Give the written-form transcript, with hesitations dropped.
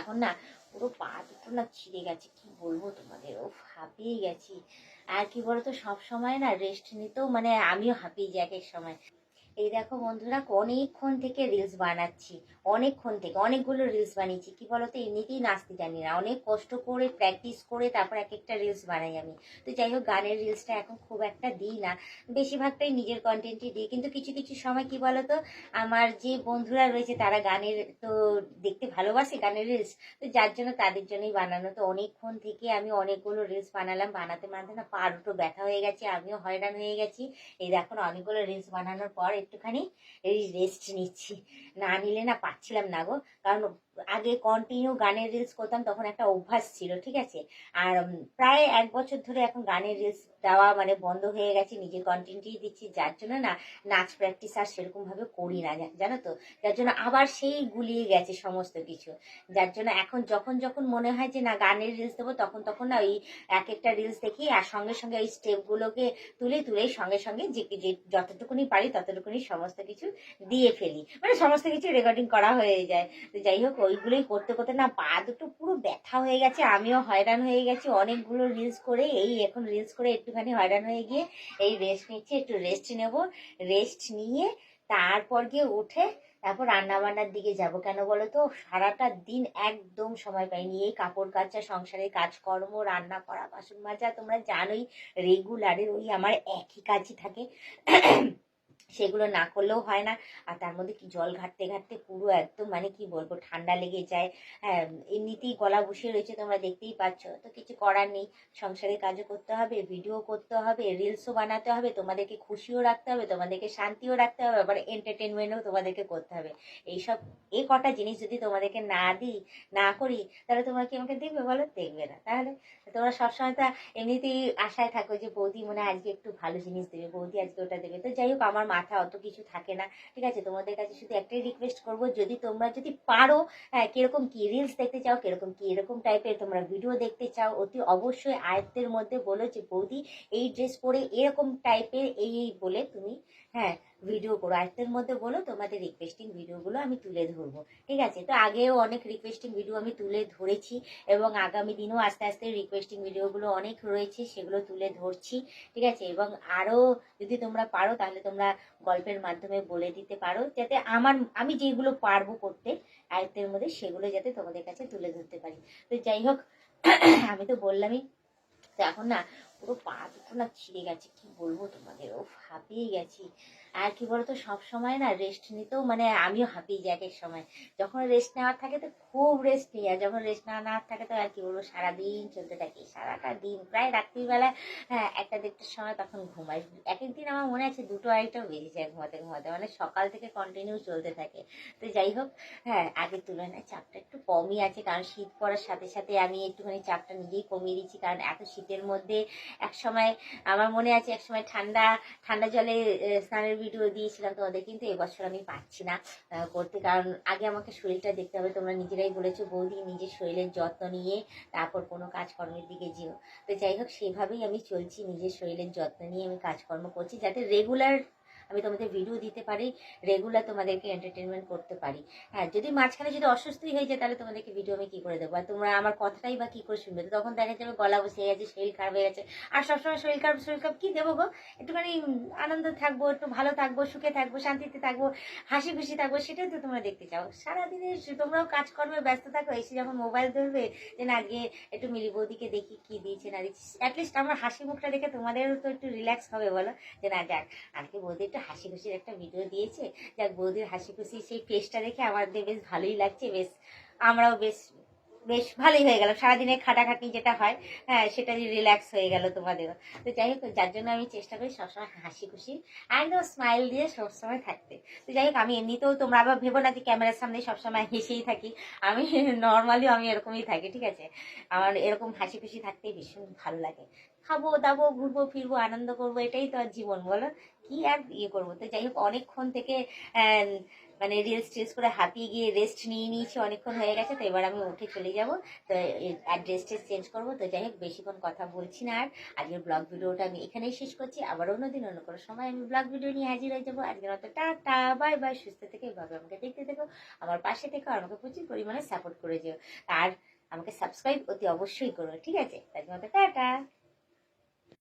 এখন না পুরো পা দুটো না ছিঁড়ে গেছে, কি বলবো তোমাদের, ও হাঁপিয়ে গেছি। আর কি বলতো, সব সময় না রেস্ট নিতেও মানে আমিও হাঁপিয়ে যাই এক এক সময়। এই দেখো বন্ধুরা, অনেকক্ষণ থেকে রিলস বানাচ্ছি, অনেকক্ষণ থেকে অনেকগুলো রিলস বানিয়েছি। কি বলতো, এমনিতেই নাচতে জানি না, অনেক কষ্ট করে প্র্যাকটিস করে তারপর এক একটা রিলস বানাই আমি। তো যাই হোক, গানের রিলসটা এখন খুব একটা দিই না, বেশিরভাগটাই নিজের কন্টেন্টই দিই। কিন্তু কিছু কিছু সময় কি বলতো, আমার যে বন্ধুরা রয়েছে তারা গানের তো দেখতে ভালোবাসে, গানের রিলস, তো যার জন্য তাদের জন্যই বানানো। তো অনেকক্ষণ থেকে আমি অনেকগুলো রিলস বানালাম, বানাতে বানাতে না পা দুটো ব্যথা হয়ে গেছে, আমিও হয়রান হয়ে গেছি। এই দেখো না, অনেকগুলো রিলস বানানোর পর একটুখানি এই রেস্ট নিচ্ছি, না নিলে না পাচ্ছিলাম না গো। কারণ আগে কন্টিনিউ গানের রিলস করতাম, তখন একটা অভ্যাস ছিল, ঠিক আছে। আর প্রায় 1 বছর ধরে এখন গানের রিলস দেওয়া মানে বন্ধ হয়ে গেছে, নিজের কন্টেন্টই দিচ্ছি, যার জন্য না নাচ প্র্যাকটিস আর সেরকম ভাবে করি না, জানো তো। যার জন্য আবার সেই গুলিয়ে গেছে সমস্ত কিছু। যার জন্য এখন যখন যখন মনে হয় যে না গানের রিলস দেবো, তখন তখন না ওই এক একটা রিলস দেখি, আর সঙ্গে সঙ্গে ওই স্টেপগুলোকে তুলে তুলে সঙ্গে সঙ্গে যে যতটুকুনি পারি ততটুকুনি সমস্ত কিছু দিয়ে ফেলি, মানে সমস্ত কিছু রেকর্ডিং করা হয়ে যায়। তো যাই হোক, ওইগুলোই করতে করতে না পা দুটো পুরো ব্যথা হয়ে গেছে, আমিও হয়রান হয়ে গেছি অনেকগুলো রিলস করে। এই এখন রিলস করে একটুখানি হয়রান হয়ে গিয়ে এই রেস্ট নিচ্ছি, একটু রেস্ট নেব। রেস্ট নিয়ে তারপর গিয়ে উঠে তারপর রান্না বান্নার দিকে যাব। কেন বলো তো, সারাটা দিন একদম সময় পাইনি, এই কাপড় কাচা, সংসারের কাজকর্ম, রান্না করা, বাসন মাজা, তোমরা জানোই রেগুলারের ওই আমার একই কাজই থাকে। সেগুলো না করলেও হয় না। আর তার মধ্যে কি জল ঘাটতে ঘাটতে পুরো একদম মানে কি বলবো, ঠান্ডা লেগে যায়। হ্যাঁ, এমনিতেই গলা বসিয়ে রয়েছে, তোমরা দেখতেই পাচ্ছ। তো কিছু করার নেই, সংসারের কাজও করতে হবে, ভিডিও করতে হবে, রিলসও বানাতে হবে, তোমাদেরকে খুশিও রাখতে হবে, তোমাদেরকে শান্তিও রাখতে হবে, আবার এন্টারটেনমেন্টও তোমাদেরকে করতে হবে। এইসব এই কটা জিনিস যদি তোমাদেরকে না দিই, না করি, তাহলে তোমরা কি আমাকে দেখবে বলো? দেখবে না। তাহলে তোমরা সবসময় তা এমনিতেই আশায় থাকো যে বৌদি মনে হয় আজকে একটু ভালো জিনিস দেবে, বৌদি আজকে ওটা দেবে। তো যাই হোক, আমার মাথা অত কিছু থাকে না, ঠিক আছে। তোমাদের কাছে শুধু একটাই রিকোয়েস্ট করবো, যদি তোমরা যদি পারো, হ্যাঁ, কিরকম কি রিলস দেখতে চাও, কিরকম কি এরকম টাইপের তোমরা ভিডিও দেখতে চাও, অতি অবশ্যই আয়ত্তের মধ্যে বলো যে বৌদি এই ড্রেস পরে এরকম টাইপের এই এই বলে তুমি, হ্যাঁ, ভিডিও করো। আয়ত্তের মধ্যে বলো, তোমাদের রিকোয়েস্টিং ভিডিওগুলো আমি তুলে ধরবো, ঠিক আছে। তো আগেও অনেক রিকোয়েস্টিং ভিডিও আমি তুলে ধরেছি, এবং আগামী দিনও আস্তে আস্তে রিকোয়েস্টিং ভিডিওগুলো অনেক রয়েছে, সেগুলো তুলে ধরছি, ঠিক আছে। এবং আরও যদি তোমরা পারো, তাহলে তোমরা গল্পের মাধ্যমে বলে দিতে পারো, যাতে আমি যেগুলো পারবো করতে আয়ত্তের মধ্যে, সেগুলো যাতে তোমাদের কাছে তুলে ধরতে পারি। তো যাই হোক, আমি তো বললামই। তো এখন না পুরো পা দুটো না ছিঁড়ে গেছে, কি বলবো তোমাদের, ও হাঁপিয়ে গেছি। আর কি বলতো, সব সময় না রেস্ট নিতেও মানে আমিও হাঁপিয়ে যাই এক এক সময়। যখন রেস্ট নেওয়ার থাকে তো খুব রেস্ট নিই, আর যখন রেস্ট নেওয়ার থাকে তো আর কি বলবো, সারাদিন চলতে থাকি, সারাটা দিন প্রায় রাত্রিবেলা, হ্যাঁ, 1টা 1:30টার সময় তখন ঘুমাই। এক একদিন আমার মনে আছে 2টো 2:30টাও বেজে যায় ঘুমাতে ঘুমাতে, মানে সকাল থেকে কন্টিনিউ চলতে থাকে। তো যাই হোক, হ্যাঁ, আগের তুলনায় চাপটা একটু কমই আছে, কারণ শীত পড়ার সাথে সাথে আমি একটুখানি চাপটা নিজেই কমিয়ে দিচ্ছি। কারণ এত শীতের মধ্যে এক সময় আমার মনে আছে, এক সময় ঠান্ডা ঠান্ডা জলে স্নানের ভিডিও দিয়েছিলাম তোমাদের, কিন্তু এবছর আমি পাচ্ছি না করতে। কারণ আগে আমাকে শরীরটা দেখতে হবে, তোমরা নিজেরাই বলেছো বৌদি নিজের শরীরের যত্ন নিয়ে তারপর কোনো কাজকর্মের দিকে যেও। তো যাই হোক, সেভাবেই আমি চলছি, নিজের শরীরের যত্ন নিয়ে আমি কাজকর্ম করছি, যাতে রেগুলার আমি তোমাদের ভিডিও দিতে পারি, রেগুলার তোমাদেরকে এন্টারটেনমেন্ট করতে পারি। হ্যাঁ, যদি মাঝখানে যদি অসুস্থই হয়ে যায়, তাহলে তোমাদেরকে ভিডিও আমি কি করে দেবো, আর তোমরা আমার কথাটাই বা কি করে শুনবে? তো তখন দেখা যাবে গলা বসে গেছে, শরীর খারাপ হয়ে গেছে। আর সবসময় শরীর খারাপ কি দেবো গো? একটুখানি আনন্দ থাকবো, একটু ভালো থাকবো, সুখে থাকবো, শান্তিতে থাকবো, হাসি খুশি থাকবো, সেটাই তো তোমরা দেখতে চাও। সারাদিনে তোমরাও কাজকর্মে ব্যস্ত থাকো, এসে যখন মোবাইল ধরবে যে না আজকে একটু মিলি বৌদিকে দেখি কি দিয়েছে না দিচ্ছি, অ্যাটলিস্ট আমার হাসি মুখটা দেখে তোমাদেরও তো একটু রিল্যাক্স হবে বলো, যে না যাক আজকে বৌদি একটু হাসি খুশির একটা ভিডিও দিয়েছে, যাক বৌদির হাসি খুশি সেই ফেসটা দেখে আমাদের বেশ ভালোই লাগছে, বেশ আমরাও বেশ বেশ ভালোই হয়ে গেল, সারাদিনের খাটাখাটনি যেটা হয়, হ্যাঁ, সেটা রিল্যাক্স হয়ে গেল তোমাদেরও। তো যাই হোক, যার জন্য আমি চেষ্টা করি সবসময় হাসি খুশি একদম স্মাইল দিয়ে সবসময় থাকতে। তো যাই হোক, আমি এমনিতেও তোমরা আবার ভেবো না যে ক্যামেরার সামনে সবসময় হেসেই থাকি, আমি নর্মালি আমি এরকমই থাকি, ঠিক আছে। আমার এরকম হাসি খুশি থাকতে ভীষণ ভালো লাগে। খাবো দাবো, ঘুরবো ফিরবো, আনন্দ করবো, এটাই তো আর জীবন বলো, কি আর ইয়ে করবো। তো যাই হোক, অনেকক্ষণ থেকে মানে রিলস টিলস করে হাঁপিয়ে গিয়ে রেস্ট নিয়ে নিয়েছি, অনেকক্ষণ হয়ে গেছে। তো এবার আমি উঠে চলে যাব, তো অ্যাড্রেস চেঞ্জ করবো। তো যাই হোক, বেশিক্ষণ কথা বলছি না আর। আজকের ব্লগ ভিডিওটা আমি এখানেই শেষ করছি। আবার অন্যদিন অন্য কোনো সময় আমি ব্লগ ভিডিও নিয়ে হাজির হয়ে যাবো। আজকের মতো টাটা, বাই বাই। সুস্থ থেকে এভাবে আমাকে দেখতে থেকো, আমার পাশে থেকো, আর আমাকে প্রচুর পরিমাণে সাপোর্ট করে যেও। আর আমাকে সাবস্ক্রাইব অতি অবশ্যই করো, ঠিক আছে? আজকের মতো টাটা।